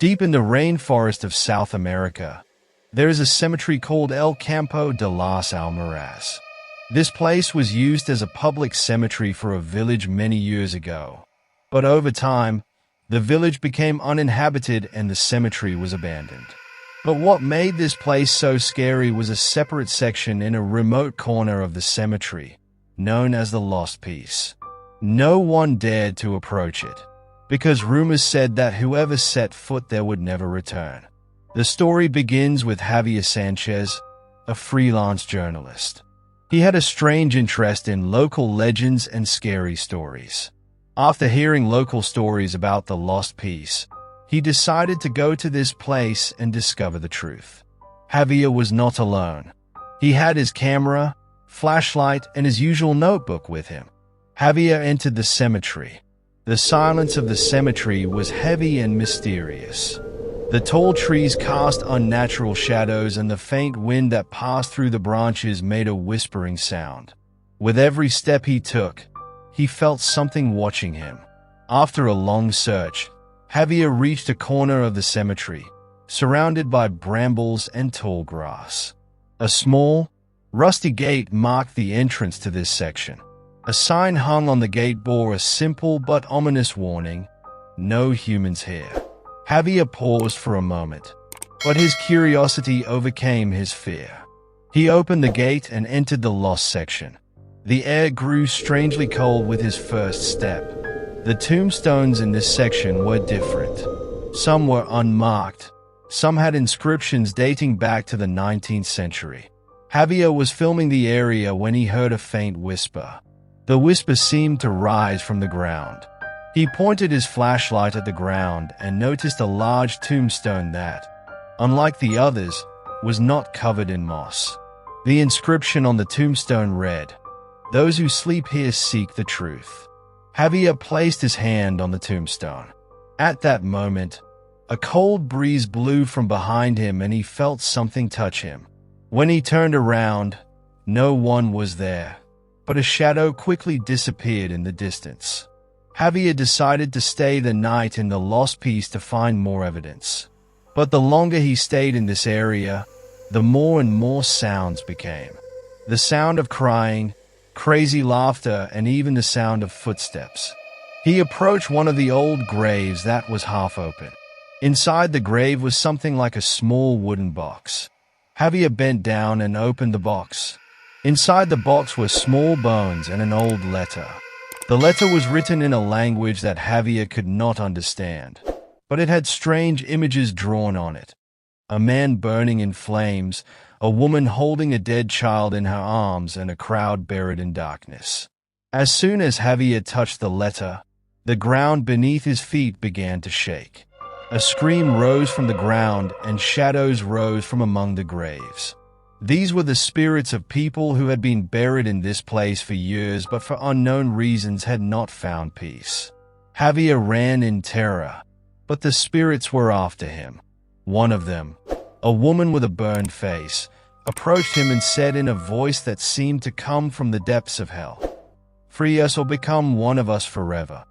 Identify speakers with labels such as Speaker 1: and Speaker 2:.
Speaker 1: Deep in the rainforest of South America, there is a cemetery called El Campo de las Almeras. This place was used as a public cemetery for a village many years ago. But over time, the village became uninhabited and the cemetery was abandoned. But what made this place so scary was a separate section in a remote corner of the cemetery, known as the Lost Piece. No one dared to approach it, because rumors said that whoever set foot there would never return. The story begins with Javier Sanchez, a freelance journalist. He had a strange interest in local legends and scary stories. After hearing local stories about the Lost Piece, he decided to go to this place and discover the truth. Javier was not alone. He had his camera, flashlight, and his usual notebook with him. Javier entered the cemetery. The silence of the cemetery was heavy and mysterious. The tall trees cast unnatural shadows, and the faint wind that passed through the branches made a whispering sound. With every step he took, he felt something watching him. After a long search, Javier reached a corner of the cemetery, surrounded by brambles and tall grass. A small, rusty gate marked the entrance to this section. A sign hung on the gate bore a simple but ominous warning: "No humans here." Javier paused for a moment, but his curiosity overcame his fear. He opened the gate and entered the lost section. The air grew strangely cold with his first step. The tombstones in this section were different. Some were unmarked. Some had inscriptions dating back to the 19th century. Javier was filming the area when he heard a faint whisper. The whisper seemed to rise from the ground. He pointed his flashlight at the ground and noticed a large tombstone that, unlike the others, was not covered in moss. The inscription on the tombstone read, "Those who sleep here seek the truth." Javier placed his hand on the tombstone. At that moment, a cold breeze blew from behind him and he felt something touch him. When he turned around, no one was there, but a shadow quickly disappeared in the distance. Javier decided to stay the night in the Lost Piece to find more evidence. But the longer he stayed in this area, the more and more sounds became. The sound of crying, crazy laughter, and even the sound of footsteps. He approached one of the old graves that was half open. Inside the grave was something like a small wooden box. Javier bent down and opened the box. Inside the box were small bones and an old letter. The letter was written in a language that Javier could not understand, but it had strange images drawn on it. A man burning in flames, a woman holding a dead child in her arms, and a crowd buried in darkness. As soon as Javier touched the letter, the ground beneath his feet began to shake. A scream rose from the ground, and shadows rose from among the graves. These were the spirits of people who had been buried in this place for years but for unknown reasons had not found peace. Javier ran in terror, but the spirits were after him. One of them, a woman with a burned face, approached him and said in a voice that seemed to come from the depths of hell, "Free us or become one of us forever."